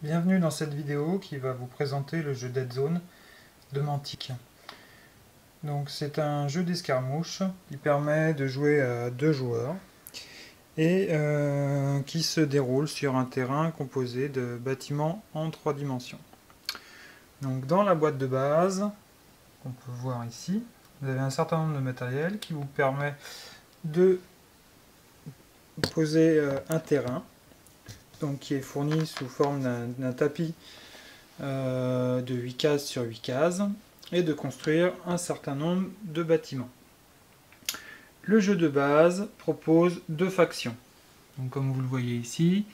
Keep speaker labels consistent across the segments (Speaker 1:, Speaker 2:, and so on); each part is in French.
Speaker 1: Bienvenue dans cette vidéo qui va vous présenter le jeu Dead Zone de Mantic. Donc c'est un jeu d'escarmouche qui permet de jouer à 2 joueurs et qui se déroule sur un terrain composé de bâtiments en 3 dimensions. Donc dans la boîte de base, qu'on peut voir ici, vous avez un certain nombre de matériel qui vous permet de poser un terrain, donc qui est fourni sous forme d'un tapis de 8 cases sur 8 cases et de construire un certain nombre de bâtiments. Le jeu de base propose 2 factions. Donc, comme vous le voyez ici,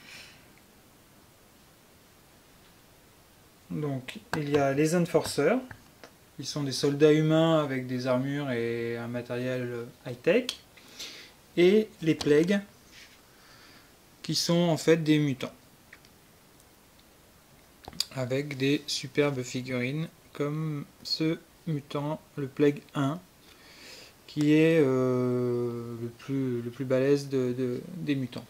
Speaker 1: donc, il y a les Enforcers, qui sont des soldats humains avec des armures et un matériel high-tech, et les Plagues, qui sont en fait des mutants, avec des superbes figurines comme ce mutant, le Plague 1, qui est le plus balèze des mutants.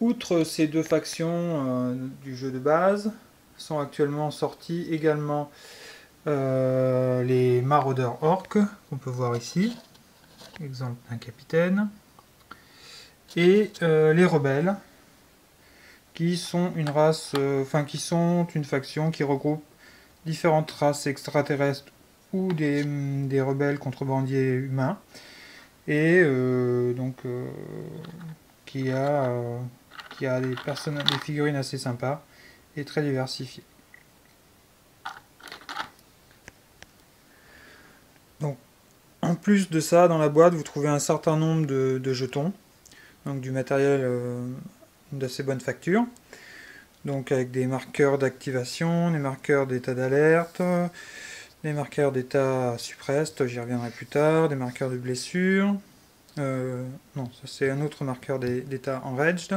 Speaker 1: Outre ces 2 factions du jeu de base, sont actuellement sortis également les maraudeurs orques, qu'on peut voir ici, exemple d'un capitaine, et les rebelles, qui sont une race, qui sont une faction qui regroupe différentes races extraterrestres ou des rebelles contrebandiers humains, et qui a des figurines assez sympas et très diversifiées. Donc, en plus de ça, dans la boîte, vous trouvez un certain nombre de jetons, donc du matériel d'assez bonne facture, donc avec des marqueurs d'activation, des marqueurs d'état d'alerte, des marqueurs d'état suppressed, j'y reviendrai plus tard, des marqueurs de blessure. Non, ça c'est un autre marqueur d'état enraged,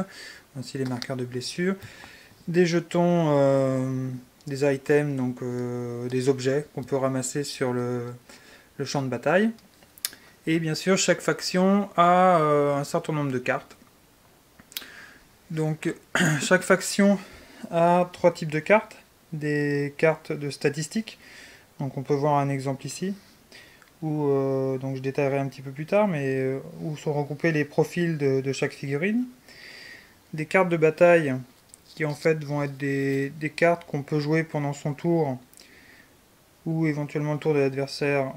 Speaker 1: ainsi les marqueurs de blessure. Des jetons, des items, donc des objets qu'on peut ramasser sur le champ de bataille. Et bien sûr, chaque faction a un certain nombre de cartes. Donc, chaque faction a 3 types de cartes. Des cartes de statistiques. Donc, on peut voir un exemple ici, où donc je détaillerai un petit peu plus tard, mais où sont regroupés les profils de chaque figurine. Des cartes de bataille, qui en fait vont être des cartes qu'on peut jouer pendant son tour, ou éventuellement le tour de l'adversaire.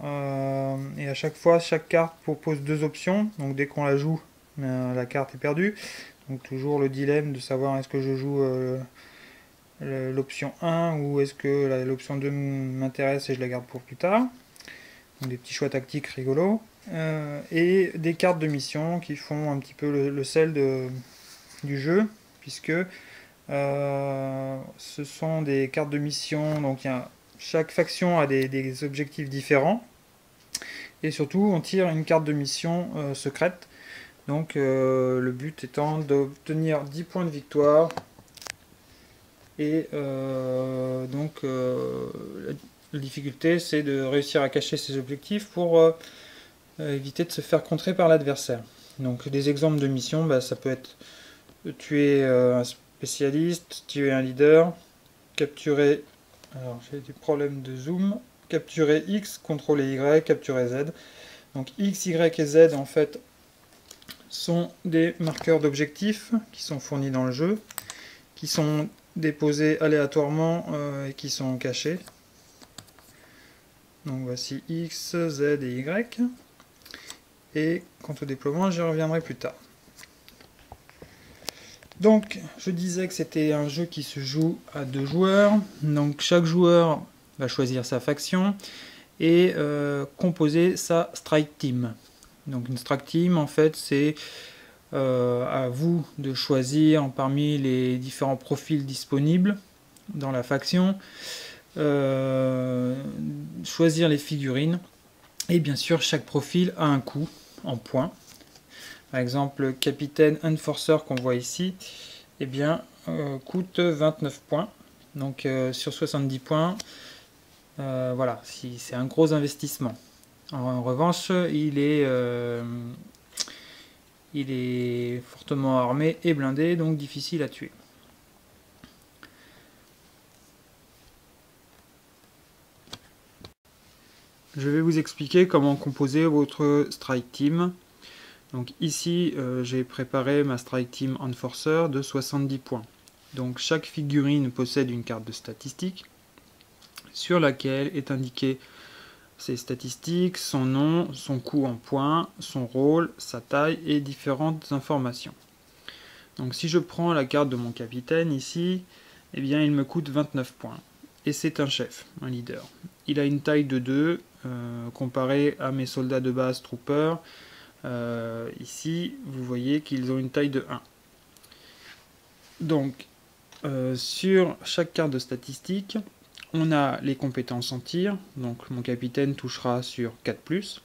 Speaker 1: Et à chaque fois, chaque carte propose 2 options. Donc dès qu'on la joue, la carte est perdue. Donc toujours le dilemme de savoir est-ce que je joue l'option 1 ou est-ce que l'option 2 m'intéresse et je la garde pour plus tard. Donc des petits choix tactiques rigolos. Et des cartes de mission qui font un petit peu le sel du jeu, puisque ce sont des cartes de mission. Donc chaque faction a des objectifs différents. Et surtout, on tire une carte de mission secrète. Donc le but étant d'obtenir 10 points de victoire. Et la difficulté, c'est de réussir à cacher ses objectifs pour éviter de se faire contrer par l'adversaire. Donc des exemples de missions, ça peut être tuer un spécialiste, tuer un leader, capturer... Alors j'ai des problèmes de zoom. Capturer X, contrôler Y, capturer Z. Donc X, Y et Z en fait sont des marqueurs d'objectifs qui sont fournis dans le jeu, qui sont déposés aléatoirement et qui sont cachés. Donc voici X, Z et Y. Et quant au déploiement, j'y reviendrai plus tard. Donc, je disais que c'était un jeu qui se joue à 2 joueurs. Donc, chaque joueur va choisir sa faction et composer sa strike team. Donc, une strike team, en fait, c'est à vous de choisir parmi les différents profils disponibles dans la faction, choisir les figurines. Et bien sûr, chaque profil a un coût en points. Par exemple, le capitaine Enforcer qu'on voit ici, eh bien, coûte 29 points. Donc sur 70 points, voilà, c'est un gros investissement. En revanche, il est Il est fortement armé et blindé, donc difficile à tuer. Je vais vous expliquer comment composer votre Strike Team. Donc ici, j'ai préparé ma Strike Team Enforcer de 70 points. Donc chaque figurine possède une carte de statistiques sur laquelle est indiqué ses statistiques, son nom, son coût en points, son rôle, sa taille et différentes informations. Donc si je prends la carte de mon capitaine ici, eh bien il me coûte 29 points. Et c'est un chef, un leader. Il a une taille de 2, comparé à mes soldats de base troopers. Ici, vous voyez qu'ils ont une taille de 1. Donc, sur chaque carte de statistiques, on a les compétences en tir. Donc, mon capitaine touchera sur 4+.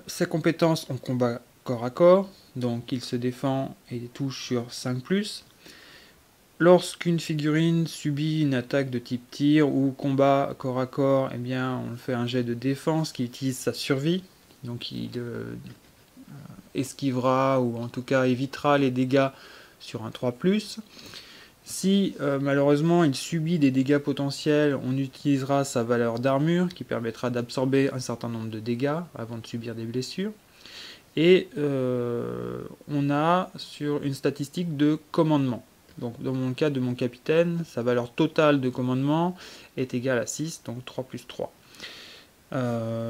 Speaker 1: Ses compétences en combat corps à corps. Donc, il se défend et touche sur 5+. Lorsqu'une figurine subit une attaque de type tir ou combat corps à corps, eh bien, on fait un jet de défense qui utilise sa survie. Donc, il esquivera ou en tout cas évitera les dégâts sur un 3+. Si malheureusement il subit des dégâts potentiels, on utilisera sa valeur d'armure qui permettra d'absorber un certain nombre de dégâts avant de subir des blessures. Et on a sur une statistique de commandement. Donc dans mon cas de mon capitaine, sa valeur totale de commandement est égale à 6, donc 3+3.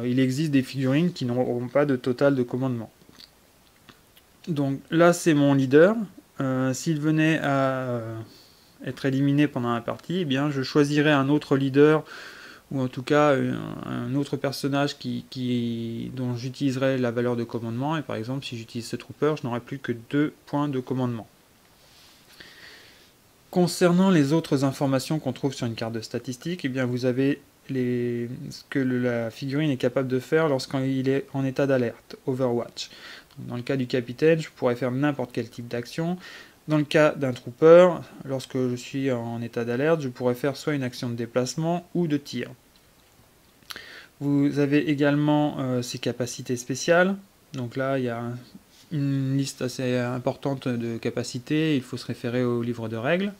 Speaker 1: Il existe des figurines qui n'auront pas de total de commandement. Donc là c'est mon leader. S'il venait à être éliminé pendant la partie, eh bien je choisirais un autre leader ou en tout cas un autre personnage dont j'utiliserai la valeur de commandement. Et par exemple, si j'utilise ce trooper, je n'aurai plus que 2 points de commandement. Concernant les autres informations qu'on trouve sur une carte de statistiques, eh bien vous avez ce que la figurine est capable de faire lorsqu'il est en état d'alerte, Overwatch. Dans le cas du capitaine, je pourrais faire n'importe quel type d'action. Dans le cas d'un trooper, lorsque je suis en état d'alerte, je pourrais faire soit une action de déplacement ou de tir. Vous avez également ses capacités spéciales. Donc là, il y a une liste assez importante de capacités. Il faut se référer au livre de règles.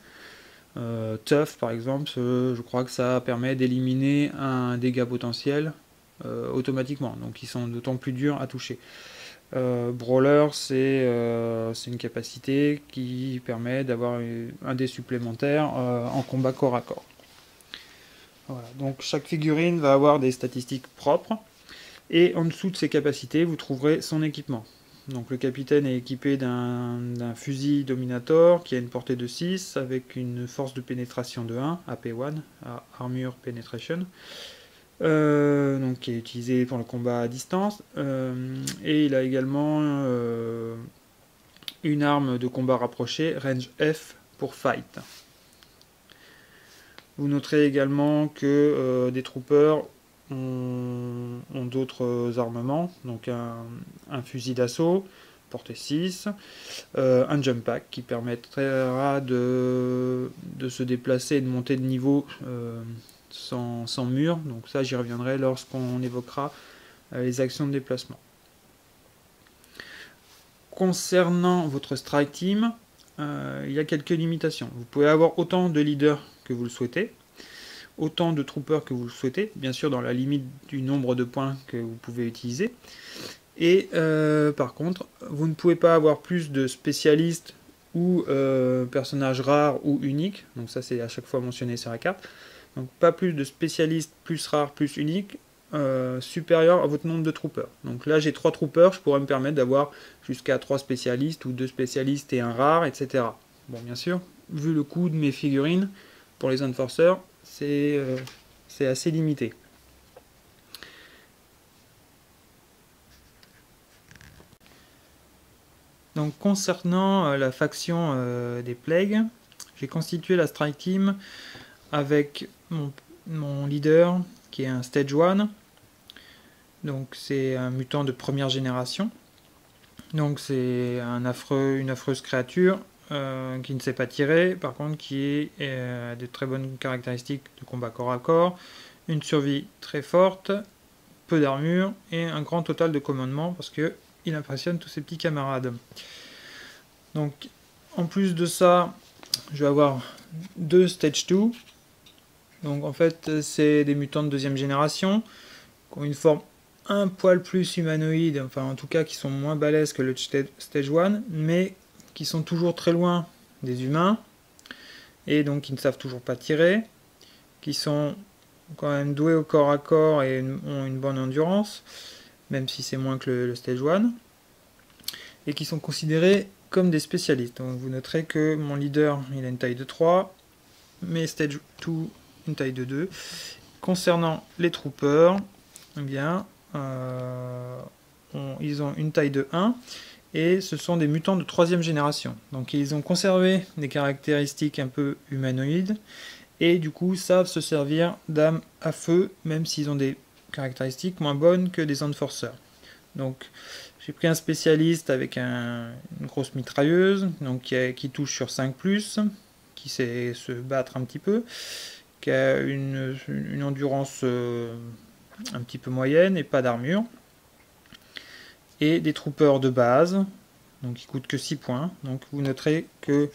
Speaker 1: Tough, par exemple, je crois que ça permet d'éliminer un dégât potentiel automatiquement. Donc ils sont d'autant plus durs à toucher. Brawler, c'est une capacité qui permet d'avoir un dé supplémentaire en combat corps à corps. Voilà. Donc chaque figurine va avoir des statistiques propres, et en dessous de ses capacités, vous trouverez son équipement. Donc le capitaine est équipé d'un fusil Dominator qui a une portée de 6 avec une force de pénétration de 1, AP1, Armure Penetration. Donc qui est utilisé pour le combat à distance, et il a également une arme de combat rapproché, range F pour fight. Vous noterez également que des troopers ont d'autres armements, donc un fusil d'assaut, portée 6, un jump pack qui permettra de se déplacer et de monter de niveau sans mur, donc ça j'y reviendrai lorsqu'on évoquera les actions de déplacement. Concernant votre strike team, il y a quelques limitations. Vous pouvez avoir autant de leaders que vous le souhaitez, autant de troopers que vous le souhaitez, bien sûr dans la limite du nombre de points que vous pouvez utiliser. Et par contre, vous ne pouvez pas avoir plus de spécialistes ou personnages rares ou uniques, donc ça c'est à chaque fois mentionné sur la carte. Donc pas plus de spécialistes plus rares plus uniques supérieur à votre nombre de troopers. Donc là j'ai 3 troopers, je pourrais me permettre d'avoir jusqu'à 3 spécialistes ou 2 spécialistes et un rare, etc. Bon bien sûr, vu le coût de mes figurines pour les enforcers, c'est assez limité. Donc concernant la faction des Plagues, j'ai constitué la Strike Team avec mon leader qui est un Stage 1. Donc c'est un mutant de première génération. Donc c'est une affreuse créature qui ne sait pas tirer, par contre qui a de très bonnes caractéristiques de combat corps à corps, une survie très forte, peu d'armure et un grand total de commandement parce que il impressionne tous ses petits camarades. Donc en plus de ça, je vais avoir 2 Stage 2. Donc en fait c'est des mutants de deuxième génération qui ont une forme un poil plus humanoïde, enfin en tout cas qui sont moins balèzes que le Stage 1, mais qui sont toujours très loin des humains, et donc qui ne savent toujours pas tirer, qui sont quand même doués au corps à corps et ont une bonne endurance, même si c'est moins que le Stage 1, et qui sont considérés comme des spécialistes. Donc vous noterez que mon leader il a une taille de 3, mes Stage 2 une taille de 2. Concernant les troopers, eh bien, ils ont une taille de 1, et ce sont des mutants de 3e génération. Donc ils ont conservé des caractéristiques un peu humanoïdes, et du coup savent se servir d'armes à feu, même s'ils ont des caractéristiques moins bonnes que des enforcers. Donc j'ai pris un spécialiste avec une grosse mitrailleuse, donc qui touche sur 5+, qui sait se battre un petit peu, qui a une endurance un petit peu moyenne et pas d'armure, et des troopers de base, donc qui coûtent que 6 points. Donc vous noterez que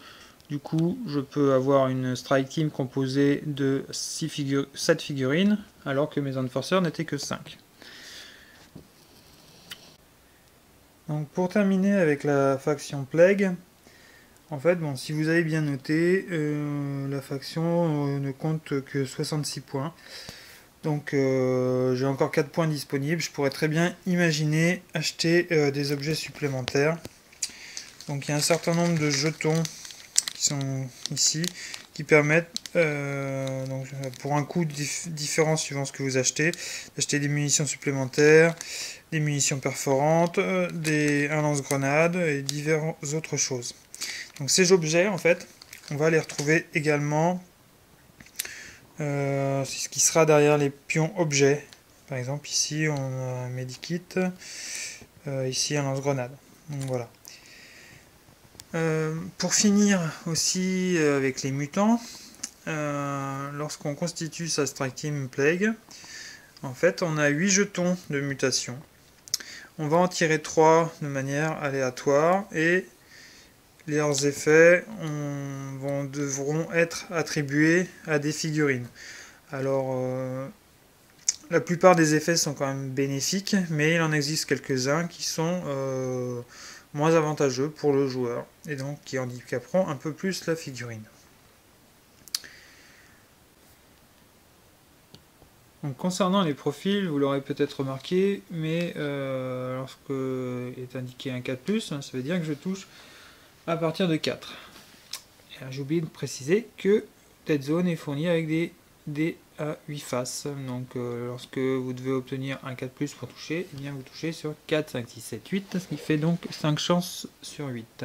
Speaker 1: du coup je peux avoir une strike team composée de 7 figurines, alors que mes enforcers n'étaient que 5. Donc pour terminer avec la faction Plague, en fait, bon, si vous avez bien noté, la faction ne compte que 66 points. Donc j'ai encore 4 points disponibles. Je pourrais très bien imaginer acheter des objets supplémentaires. Donc il y a un certain nombre de jetons qui sont ici, qui permettent, donc, pour un coût différent suivant ce que vous achetez, d'acheter des munitions supplémentaires, des munitions perforantes, un lance-grenade et diverses autres choses. Donc ces objets, en fait, on va les retrouver également, c'est ce qui sera derrière les pions objets. Par exemple, ici, on a un medikit, ici un lance-grenade. Donc voilà. Pour finir aussi avec les mutants, lorsqu'on constitue sa Strike Team Plague, en fait, on a 8 jetons de mutation. On va en tirer 3 de manière aléatoire, et leurs effets devront être attribués à des figurines. Alors, la plupart des effets sont quand même bénéfiques, mais il en existe quelques-uns qui sont moins avantageux pour le joueur, et donc qui handicaperont un peu plus la figurine. Donc, concernant les profils, vous l'aurez peut-être remarqué, mais lorsque est indiqué un 4+, ça veut dire que je touche à partir de 4. J'ai oublié de préciser que Dead Zone est fourni avec des dés à 8 faces. Donc lorsque vous devez obtenir un 4+ pour toucher, eh bien vous touchez sur 4, 5, 6, 7, 8, ce qui fait donc 5 chances sur 8.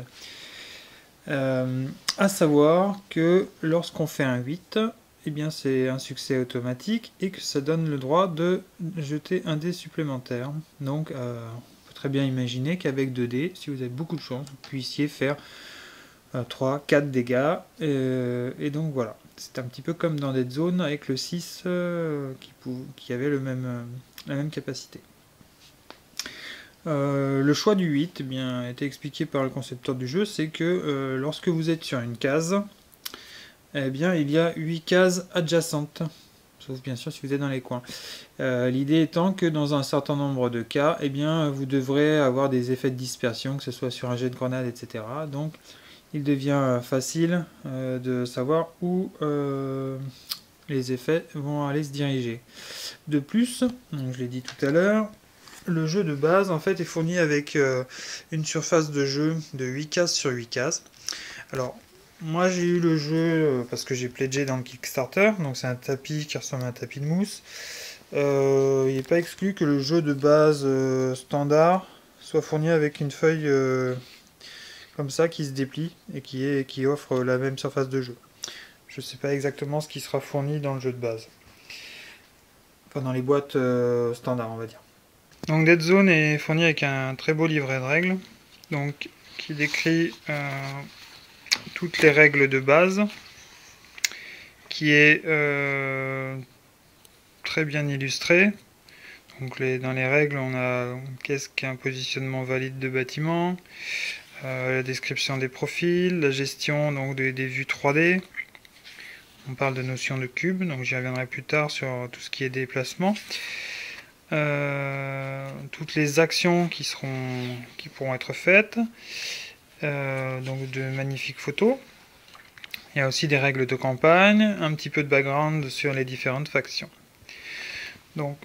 Speaker 1: À savoir que lorsqu'on fait un 8, eh bien c'est un succès automatique, et que ça donne le droit de jeter un dé supplémentaire. Donc très bien imaginer qu'avec 2 dés, si vous avez beaucoup de chance, vous puissiez faire 3, 4 dégâts, et donc voilà. C'est un petit peu comme dans Dead Zone avec le 6 qui avait la même capacité. Le choix du 8 eh bien, a été expliqué par le concepteur du jeu, c'est que lorsque vous êtes sur une case, eh bien, il y a 8 cases adjacentes. Sauf bien sûr si vous êtes dans les coins. L'idée étant que dans un certain nombre de cas, eh bien, vous devrez avoir des effets de dispersion, que ce soit sur un jet de grenade, etc. Donc il devient facile de savoir où les effets vont aller se diriger. De plus, donc je l'ai dit tout à l'heure, le jeu de base en fait est fourni avec une surface de jeu de 8 cases sur 8 cases. Alors, moi j'ai eu le jeu parce que j'ai pledgé dans le Kickstarter, donc c'est un tapis qui ressemble à un tapis de mousse. Il n'est pas exclu que le jeu de base standard soit fourni avec une feuille comme ça qui se déplie et qui offre la même surface de jeu. Je ne sais pas exactement ce qui sera fourni dans le jeu de base. Enfin, dans les boîtes standards, on va dire. Donc Dead Zone est fourni avec un très beau livret de règles, donc qui décrit toutes les règles de base, qui est très bien illustré. Donc dans les règles, on a qu'est-ce qu'un positionnement valide de bâtiment, la description des profils, la gestion donc des vues 3D. On parle de notion de cube, donc j'y reviendrai plus tard sur tout ce qui est déplacement. Toutes les actions qui pourront être faites, donc de magnifiques photos. Il y a aussi des règles de campagne, un petit peu de background sur les différentes factions. Donc,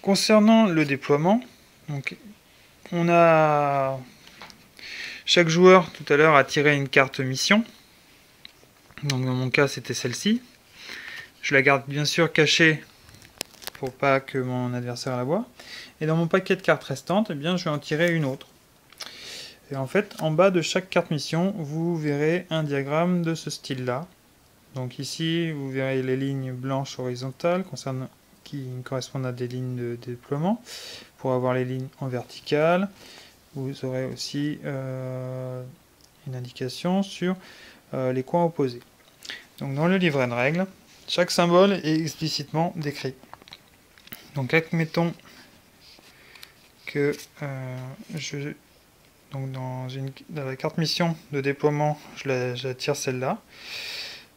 Speaker 1: concernant le déploiement, donc, on a chaque joueur tout à l'heure a tiré une carte mission. Donc dans mon cas c'était celle-ci. Je la garde bien sûr cachée pour pas que mon adversaire la voie. Et dans mon paquet de cartes restantes, eh bien, je vais en tirer une autre. Et en fait, en bas de chaque carte mission, vous verrez un diagramme de ce style-là. Donc ici, vous verrez les lignes blanches horizontales qui correspondent à des lignes de déploiement. Pour avoir les lignes en verticale, vous aurez aussi une indication sur les coins opposés. Donc dans le livret de règles, chaque symbole est explicitement décrit. Donc admettons que donc dans la carte mission de déploiement, je tire celle-là.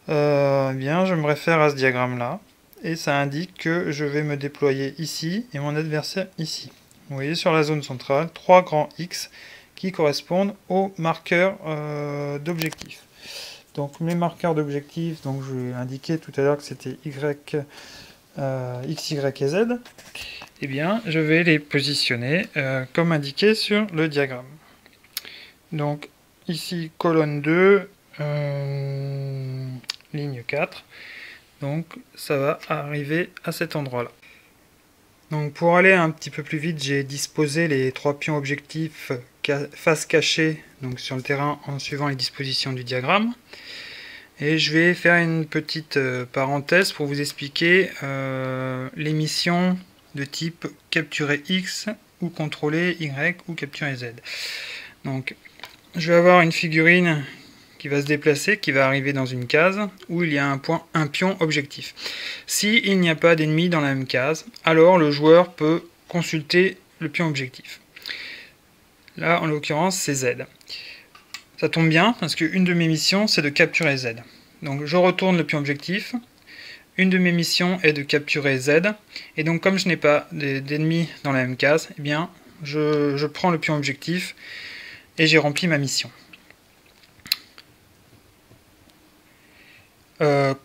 Speaker 1: Bien, je me réfère à ce diagramme-là, et ça indique que je vais me déployer ici, et mon adversaire ici. Vous voyez sur la zone centrale, 3 grands X qui correspondent aux marqueurs d'objectifs. Donc les marqueurs d'objectifs, donc je vous ai indiqué tout à l'heure que c'était Y, X, Y et Z. Eh bien, je vais les positionner comme indiqué sur le diagramme. Donc ici, colonne 2, ligne 4. Donc ça va arriver à cet endroit-là. Donc pour aller un petit peu plus vite, j'ai disposé les 3 pions objectifs face cachée donc sur le terrain en suivant les dispositions du diagramme. Et je vais faire une petite parenthèse pour vous expliquer les missions de type capturer X ou contrôler Y ou capturer Z. Donc je vais avoir une figurine qui va se déplacer, qui va arriver dans une case où il y a un pion objectif. S'il n'y a pas d'ennemi dans la même case, alors le joueur peut consulter le pion objectif. Là, en l'occurrence, c'est Z. Ça tombe bien, parce qu'une de mes missions, c'est de capturer Z. Donc je retourne le pion objectif. Une de mes missions est de capturer Z. Et donc comme je n'ai pas d'ennemis dans la même case, eh bien, je prends le pion objectif et j'ai rempli ma mission.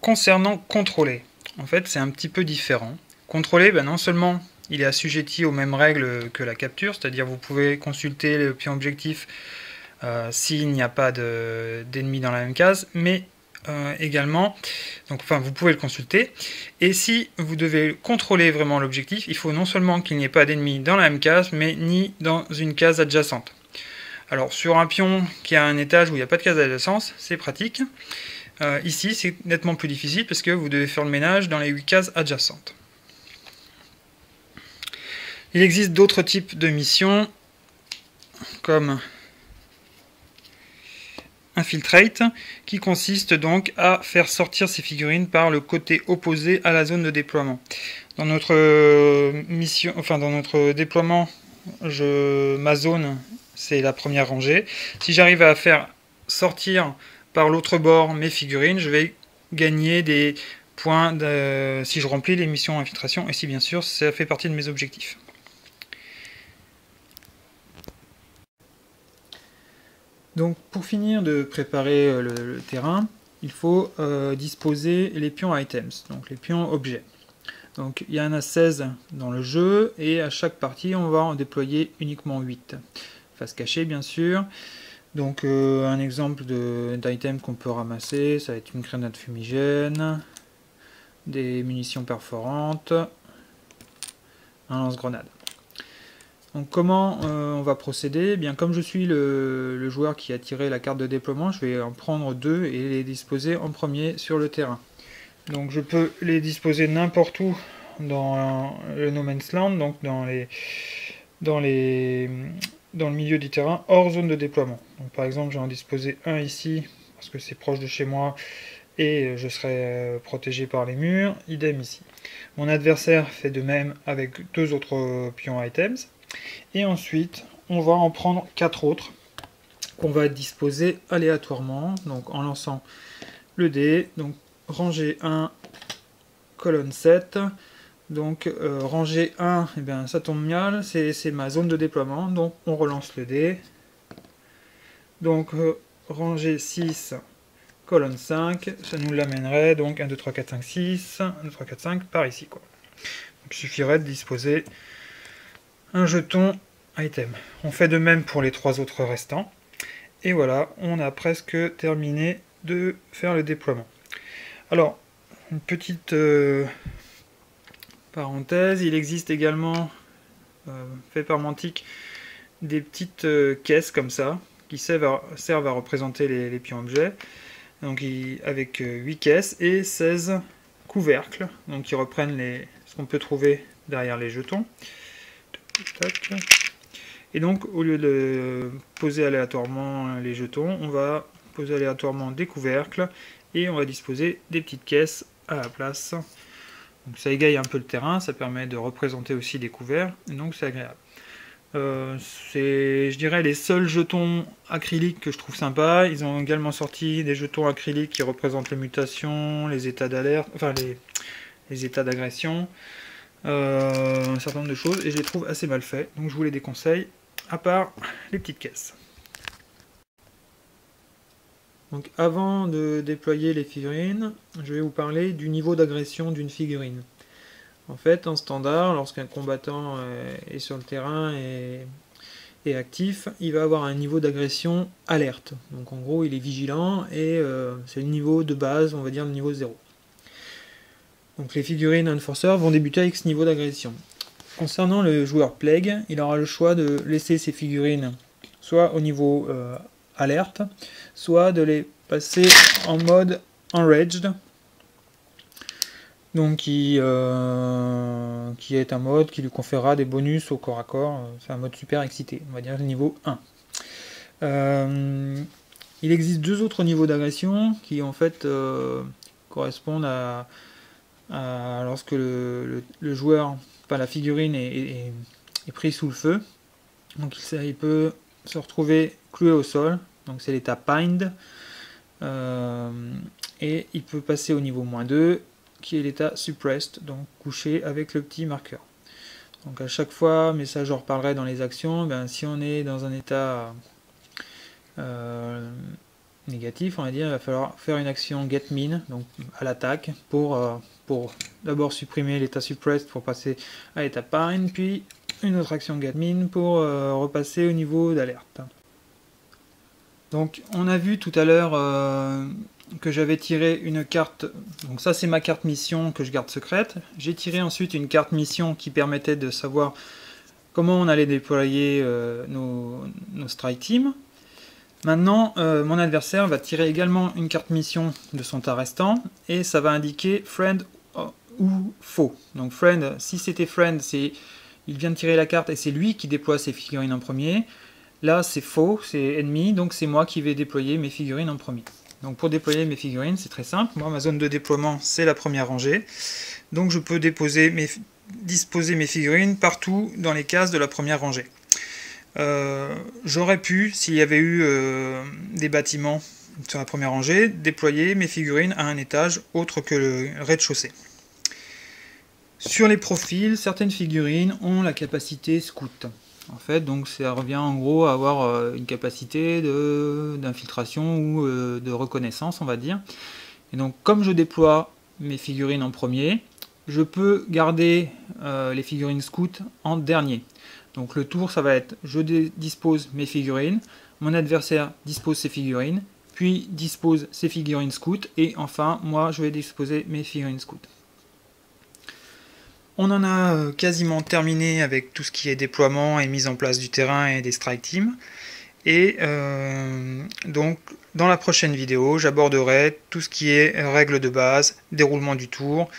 Speaker 1: Concernant contrôler, en fait c'est un petit peu différent. Contrôler, non seulement il est assujetti aux mêmes règles que la capture, c'est-à-dire vous pouvez consulter le pion objectif s'il n'y a pas d'ennemis dans la même case, mais également, donc, vous pouvez le consulter, et si vous devez contrôler vraiment l'objectif, il faut non seulement qu'il n'y ait pas d'ennemis dans la même case, mais ni dans une case adjacente. Alors sur un pion qui a un étage où il n'y a pas de case adjacente, c'est pratique. Ici, c'est nettement plus difficile parce que vous devez faire le ménage dans les 8 cases adjacentes. Il existe d'autres types de missions, comme Infiltrate, qui consiste donc à faire sortir ces figurines par le côté opposé à la zone de déploiement. Dans notre mission, dans notre déploiement, ma zone, c'est la première rangée. Si j'arrive à faire sortir par l'autre bord mes figurines, je vais gagner des points si je remplis les missions infiltration et si bien sûr ça fait partie de mes objectifs. Donc pour finir de préparer le terrain, il faut disposer les pions items, donc les pions objets. Donc il y en a 16 dans le jeu et à chaque partie on va en déployer uniquement 8. Face cachée bien sûr. Donc un exemple d'item qu'on peut ramasser, ça va être une grenade fumigène, des munitions perforantes, un lance-grenade. Donc comment on va procéder? Bien, comme je suis le joueur qui a tiré la carte de déploiement, je vais en prendre 2 et les disposer en premier sur le terrain. Donc je peux les disposer n'importe où dans le No Man's Land, donc dans le milieu du terrain, hors zone de déploiement. Donc, par exemple, j'ai en disposé un ici, parce que c'est proche de chez moi, et je serai protégé par les murs, idem ici. Mon adversaire fait de même avec 2 autres pions items, et ensuite on va en prendre 4 autres qu'on va disposer aléatoirement, donc en lançant le dé, donc rangée 1, colonne 7, donc rangée 1, eh bien, ça tombe bien, c'est ma zone de déploiement, donc on relance le dé, donc rangée 6, colonne 5, ça nous l'amènerait donc 1, 2, 3, 4, 5, 6, 1, 2, 3, 4, 5 par ici, quoi. Donc, il suffirait de disposer un jeton item. On fait de même pour les 3 autres restants. Et voilà, on a presque terminé de faire le déploiement. Alors, une petite parenthèse, il existe également, fait par Mantic, des petites caisses comme ça, qui servent à représenter les pions objets. Donc avec 8 caisses et 16 couvercles, donc qui reprennent ce qu'on peut trouver derrière les jetons. Et donc au lieu de poser aléatoirement les jetons, on va poser aléatoirement des couvercles et on va disposer des petites caisses à la place. Donc ça égaye un peu le terrain, ça permet de représenter aussi des couverts, et donc c'est agréable. C'est, je dirais, les seuls jetons acryliques que je trouve sympas. Ils ont également sorti des jetons acryliques qui représentent les mutations, les états d'alerte, enfin les états d'agression, un certain nombre de choses, et je les trouve assez mal faits, donc je vous les déconseille, à part les petites caisses. Donc avant de déployer les figurines, je vais vous parler du niveau d'agression d'une figurine. En fait, en standard, lorsqu'un combattant est sur le terrain et actif, il va avoir un niveau d'agression alerte. Donc en gros, il est vigilant et c'est le niveau de base, on va dire le niveau 0. Donc les figurines Enforcer vont débuter avec ce niveau d'agression. Concernant le joueur Plague, il aura le choix de laisser ses figurines soit au niveau alerte, soit de les passer en mode Enraged, donc qui est un mode qui lui conférera des bonus au corps à corps. C'est un mode super excité, on va dire le niveau 1. Il existe 2 autres niveaux d'agression qui en fait correspondent à lorsque le joueur, pas la figurine, est pris sous le feu. Donc il peut se retrouver cloué au sol, donc c'est l'état Pinned, et il peut passer au niveau -2, qui est l'état Suppressed, donc couché avec le petit marqueur. Donc à chaque fois, mais ça j'en reparlerai dans les actions, ben, si on est dans un état négatif, on va dire, il va falloir faire une action Get Min, donc à l'attaque, pour d'abord supprimer l'état Suppressed pour passer à l'état Pine, puis une autre action Get Min pour repasser au niveau d'alerte. Donc on a vu tout à l'heure que j'avais tiré une carte, donc ça c'est ma carte mission que je garde secrète. J'ai tiré ensuite une carte mission qui permettait de savoir comment on allait déployer nos strike teams. Maintenant, mon adversaire va tirer également une carte mission de son tas restant, et ça va indiquer friend ou faux. Donc friend, si c'était friend, il vient de tirer la carte et c'est lui qui déploie ses figurines en premier. Là c'est faux, c'est ennemi, donc c'est moi qui vais déployer mes figurines en premier. Donc pour déployer mes figurines, c'est très simple. Moi, ma zone de déploiement, c'est la première rangée. Donc je peux disposer mes figurines partout dans les cases de la première rangée. J'aurais pu, s'il y avait eu des bâtiments sur la première rangée, déployer mes figurines à un étage autre que le rez-de-chaussée. Sur les profils, certaines figurines ont la capacité scout. En fait, donc ça revient en gros à avoir une capacité d'infiltration ou de reconnaissance, on va dire. Et donc, comme je déploie mes figurines en premier, je peux garder les figurines scout en dernier. Donc le tour, ça va être, je dispose mes figurines, mon adversaire dispose ses figurines, puis dispose ses figurines scout, et enfin, moi, je vais disposer mes figurines scout. On en a quasiment terminé avec tout ce qui est déploiement et mise en place du terrain et des strike teams. Et donc, dans la prochaine vidéo, j'aborderai tout ce qui est règles de base, déroulement du tour,